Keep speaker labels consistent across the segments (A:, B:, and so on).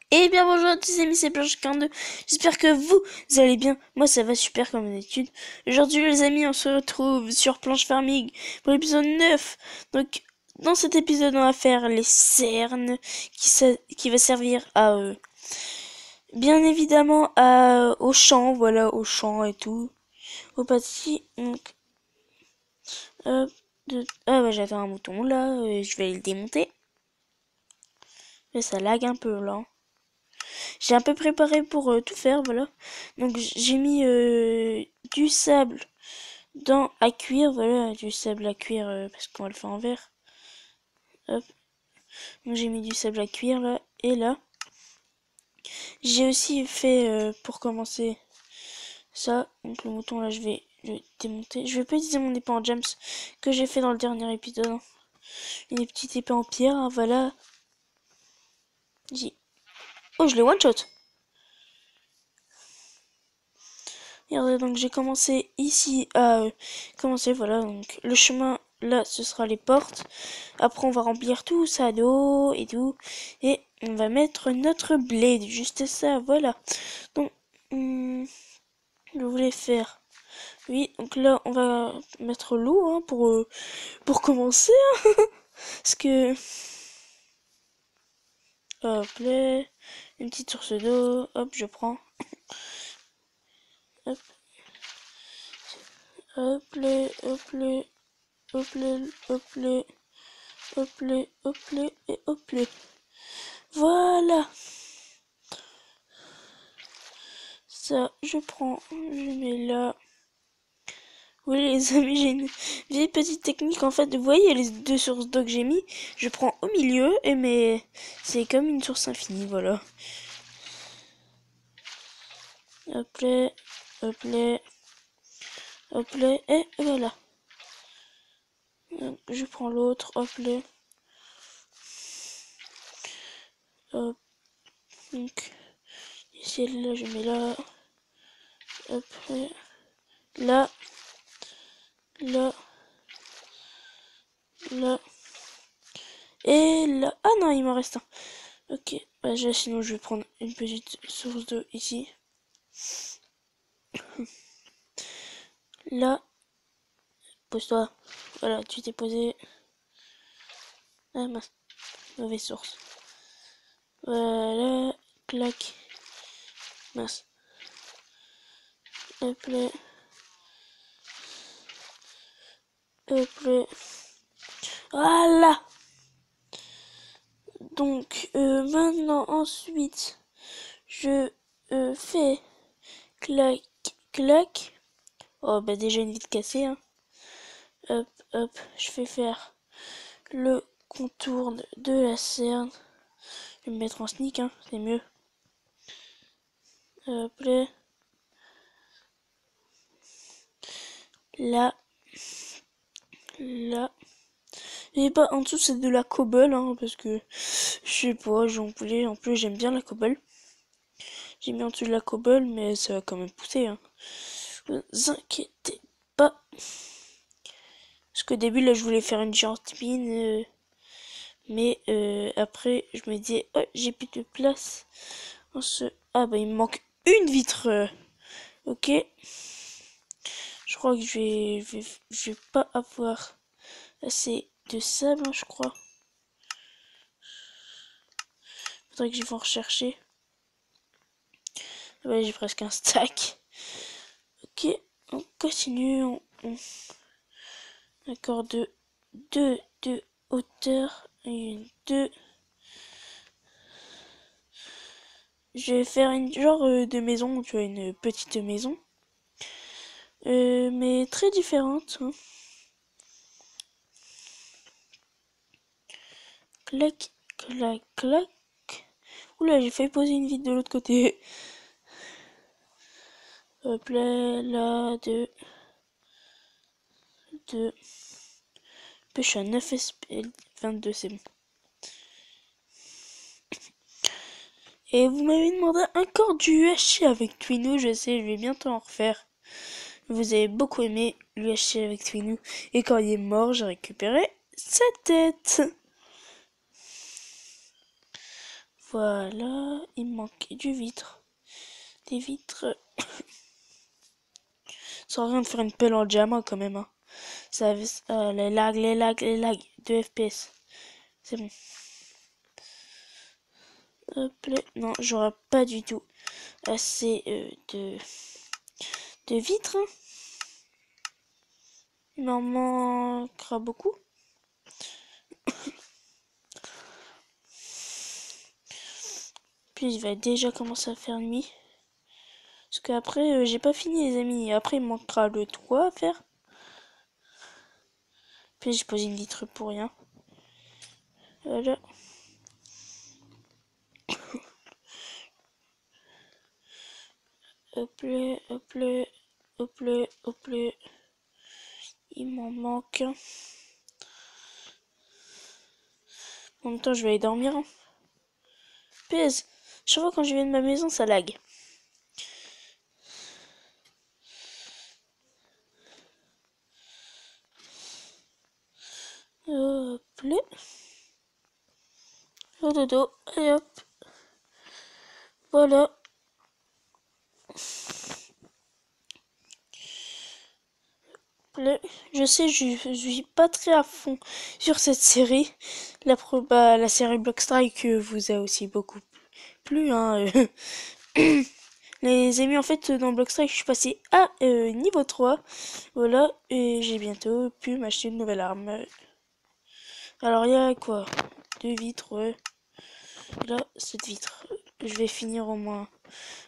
A: Eh bien bonjour à tous les amis, c'est Planche42. J'espère que vous allez bien. Moi ça va super comme d'habitude. Aujourd'hui les amis, on se retrouve sur Planche Farming pour l'épisode 9. Donc dans cet épisode on va faire les cernes qui va servir à bien évidemment au champ, voilà, au champ et tout. Au pâtis. Donc hop, ah ouais, j'avais un mouton là, je vais le démonter. Mais ça lag un peu là. J'ai un peu préparé pour tout faire, voilà. Donc j'ai mis du sable à cuire, voilà, du sable à cuire parce qu'on va le faire en verre. Hop. Donc j'ai mis du sable à cuire là et là. J'ai aussi fait pour commencer ça. Donc le mouton là, je vais le démonter. Je vais pas utiliser mon épée en gems que j'ai fait dans le dernier épisode, hein. Une petite épée en pierre, hein, voilà. Oh, je l'ai one shot. Regardez, donc j'ai commencé ici à commencer, voilà, donc le chemin là ce sera les portes. Après on va remplir tout ça d'eau et tout. Et on va mettre notre blé, juste ça, voilà. Donc je voulais faire. Oui, donc là on va mettre l'eau hein, pour commencer. Hein, parce que hop là, une petite source d'eau, hop je prends. Hop, hop là, hop là, hop là, hop là. Hop là, hop là et hop là. Voilà. Ça, je prends, je mets là. Oui les amis, j'ai une vieille petite technique en fait. Vous voyez les deux sources d'eau que j'ai mis, je prends au milieu et c'est comme une source infinie, voilà. Hop là, hop là, hop là et voilà. Donc, je prends l'autre, hop là. Hop. Donc ici là, je mets là. Hop là, là, là, là. Et là, ah non, il m'en reste un. Ok, bah, sinon je vais prendre une petite source d'eau ici. Là, pose-toi. Voilà, tu t'es posé. Ah mince, mauvaise source. Voilà, clac. Mince. Hop là. Hop là. Voilà. Donc, maintenant, ensuite, je fais clac, clac. Oh, bah déjà une vitre cassée, hein. Hop, hop, je fais faire le contour de la cerne. Je vais me mettre en sneak, hein, c'est mieux. Hop là. Là. Là. Et bah en dessous c'est de la cobble, hein, parce que je sais pas, j'en voulais. En plus j'aime bien la cobble. J'ai mis en dessous de la cobble, mais ça va quand même pousser, hein. Vous inquiétez pas. Parce qu'au début là je voulais faire une gentille mine. Mais après je me disais, oh j'ai plus de place. Ah bah il me manque une vitre. Ok. Je crois que je vais pas avoir assez de sable, hein, je crois. Faudrait que j'y vais en rechercher. Ah bah, j'ai presque un stack. Ok, on continue. On accorde deux de hauteur et une deux. Je vais faire une genre de maison, tu vois, une petite maison. Mais très différente, hein. Clac, clac, clac. Oula, j'ai failli poser une vitre de l'autre côté. Hop là, là, deux. Deux. Je suis à 9 SP, 22, c'est bon. Et vous m'avez demandé encore du UHC avec Twinou, je sais, je vais bientôt en refaire. Vous avez beaucoup aimé l'UHC avec Twinou. Et quand il est mort, j'ai récupéré sa tête. Voilà, il me manque du vitre. Des vitres. Ça sert à rien de faire une pelle en diamant quand même. Hein. Ça, les lags. 2 FPS. C'est bon. Hop là. Non, j'aurai pas du tout assez de vitres. Hein. Il m'en manquera beaucoup. Puis il va déjà commencer à faire nuit. Parce qu'après, j'ai pas fini les amis. Après, il me manquera le toit à faire. Puis j'ai posé une vitre pour rien. Voilà. Hop là, hop là, hop là, hop là. Il m'en manque. En même temps, je vais aller dormir. Hein. Pèse. Chaque fois quand je viens de ma maison, ça lag. Hop là. Au dodo. Et hop. Voilà. Je sais, je suis pas très à fond sur cette série. La série Blockstrike vous a aussi beaucoup plu. Hein. Les amis, en fait, dans Blockstrike, je suis passé à niveau 3. Voilà, et j'ai bientôt pu m'acheter une nouvelle arme. Alors, il y a quoi? 2 vitres, ouais. Là, cette vitre. Je vais finir au moins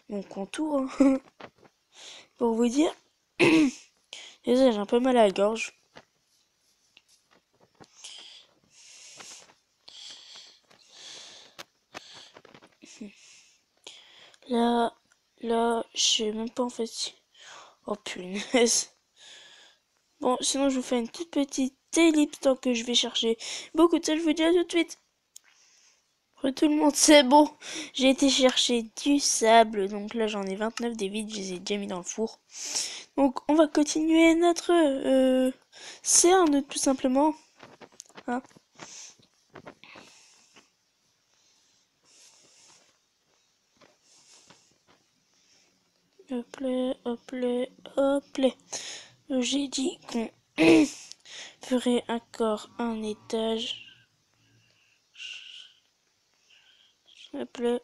A: mon contour. Hein. Pour vous dire. Désolé, j'ai un peu mal à la gorge. Là, je sais même pas en fait. Oh punaise. Bon, sinon je vous fais une toute petite ellipse tant que je vais chercher beaucoup de ça. Je vous dis à tout de suite. Pour tout le monde, c'est bon. J'ai été chercher du sable. Donc là, j'en ai 29 des vides. Je les ai déjà mis dans le four. Donc, on va continuer notre cerne tout simplement. Hein. Hop là, hop là, hop là. J'ai dit qu'on ferait encore un étage. Hop là.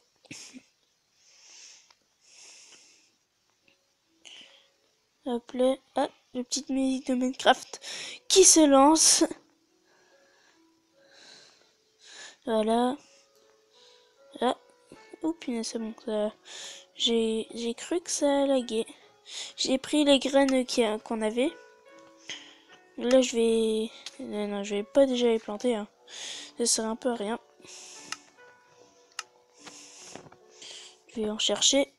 A: Hop là. Ah, la petite musique de Minecraft qui se lance. Voilà. Ah. Oh punaise, c'est bon. Ça... J'ai cru que ça laguait. J'ai pris les graines qu'on avait. Là, je vais... Non, je vais pas déjà les planter. Hein. Ça sert un peu à rien. Je vais en chercher.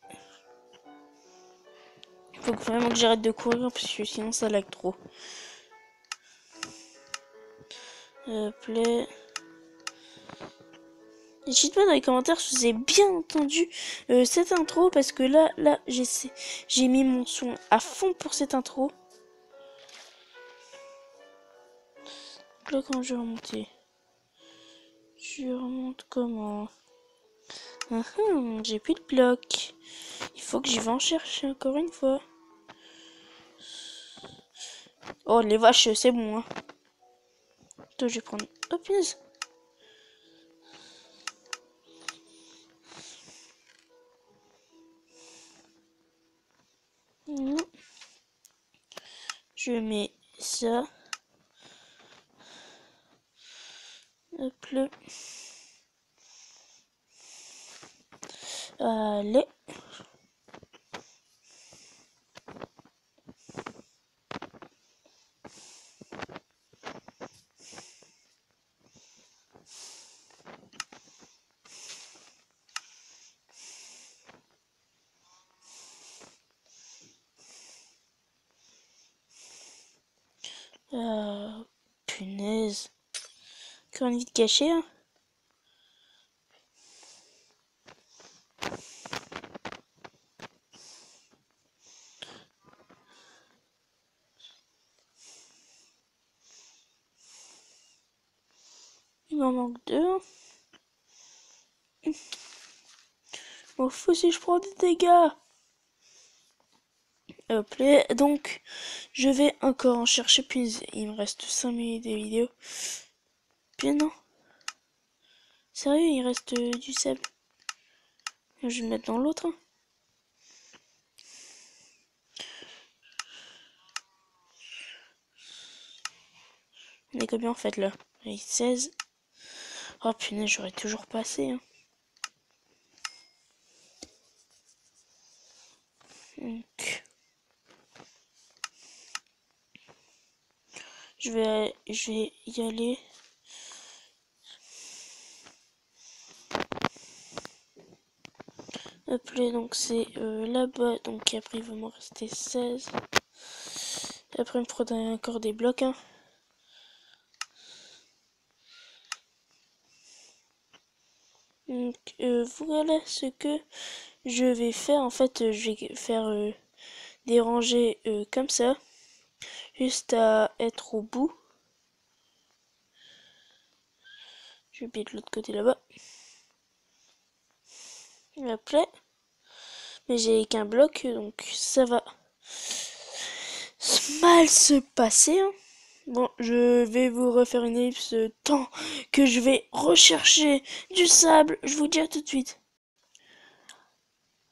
A: Il faut vraiment que j'arrête de courir parce que sinon ça lag trop. Hop là. Dites-moi dans les commentaires si vous avez bien entendu cette intro parce que là j'ai mis mon son à fond pour cette intro. Donc là quand je vais remonter, je remonte comment? J'ai plus de blocs. Il faut que j'y vais en chercher encore une fois. Oh les vaches c'est bon hein. Attends, je vais prendre. Hop yes. Je mets ça. Hop là. Allez. Punaise. Encore une vie de cachée, hein. Il m'en manque 2. M'en fous si je prends des dégâts. Hop là, donc je vais encore en chercher, puis il me reste 5 minutes de vidéo. Puis non. Sérieux, il reste du sable. Je vais le mettre dans l'autre. Hein. On est combien en fait là? Oui, 16. Oh punaise, j'aurais toujours passé. Hein. Donc, je vais y aller. Hop là, donc c'est là-bas. Donc après il va m'en rester 16. Après il me faudra encore des blocs. Hein. Donc voilà ce que je vais faire. En fait, je vais faire des rangées comme ça. Juste à être au bout. Je vais mettre de l'autre côté là-bas. Hop là. Mais j'ai qu'un bloc, donc ça va mal se passer. Hein. Bon, je vais vous refaire une ellipse tant que je vais rechercher du sable. Je vous dis à tout de suite.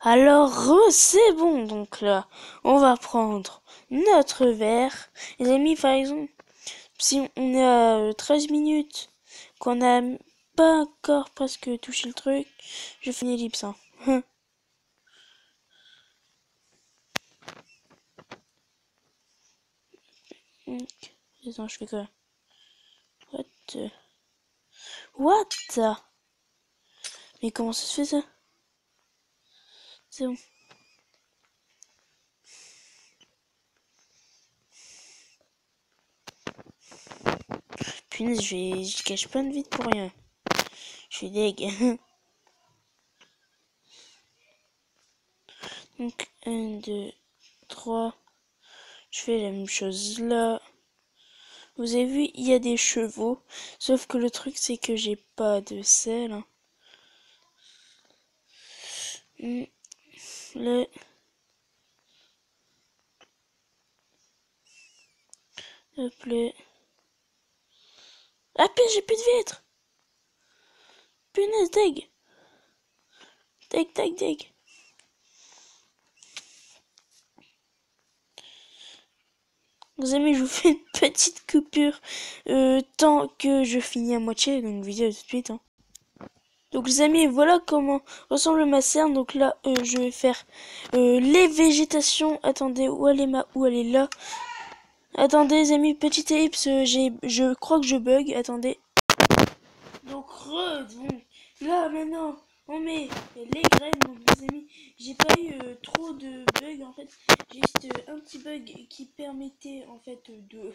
A: Alors, c'est bon. Donc là, on va prendre notre verre. Les amis, par exemple, si on est à 13 minutes, qu'on n'a pas encore presque touché le truc, je fais une ellipse. Hein. Attends, je fais quoi? What? Mais comment ça se fait ça? C'est bon. Punaise, je cache plein de vide pour rien. Je suis deg. Donc, 1, 2, 3. Je fais la même chose là. Vous avez vu, il y a des chevaux. Sauf que le truc, c'est que j'ai pas de sel. Hein. Là. Hop là. Ah, puis j'ai plus de vitres. Punaise, deg. Deg. Les amis, je vous fais une petite coupure tant que je finis à moitié. Donc, vidéo tout de suite. Hein. Donc les amis, voilà comment ressemble ma cerne. Donc là, je vais faire les végétations. Attendez, où elle est là. Attendez les amis, petite ellipse, je crois que je bug. Attendez. Donc là maintenant, on met les graines. Donc les amis, j'ai pas eu trop de bugs en fait. J'ai juste un petit bug qui permettait en fait que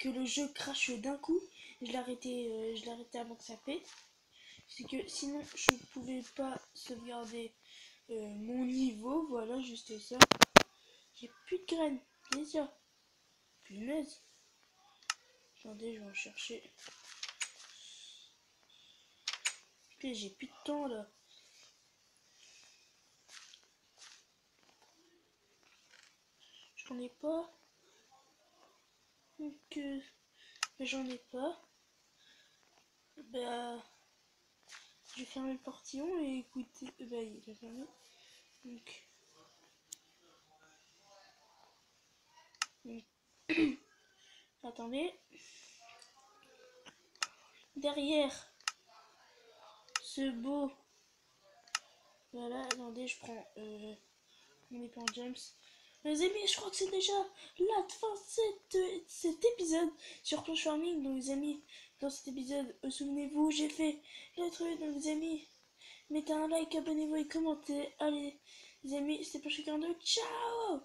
A: le jeu crache d'un coup. Je l'ai arrêté avant que ça pète. C'est que sinon je pouvais pas sauvegarder mon niveau, voilà, juste ça. J'ai plus de graines, déjà. Punaise. Attendez, je vais en chercher. Putain, j'ai plus de temps là. J'en ai pas. Donc, j'en ai pas. Bah, j'ai fermé le portillon et écoutez, bah, il est fermé. Donc attendez. Derrière ce beau. Voilà, attendez, je prends mon épée en James. Les amis, je crois que c'est déjà la fin de cet épisode sur Planche Farming. Donc les amis, dans cet épisode, souvenez-vous, j'ai fait le truc. Donc les amis, mettez un like, abonnez-vous et commentez. Allez, les amis, c'était Planche 42. Ciao!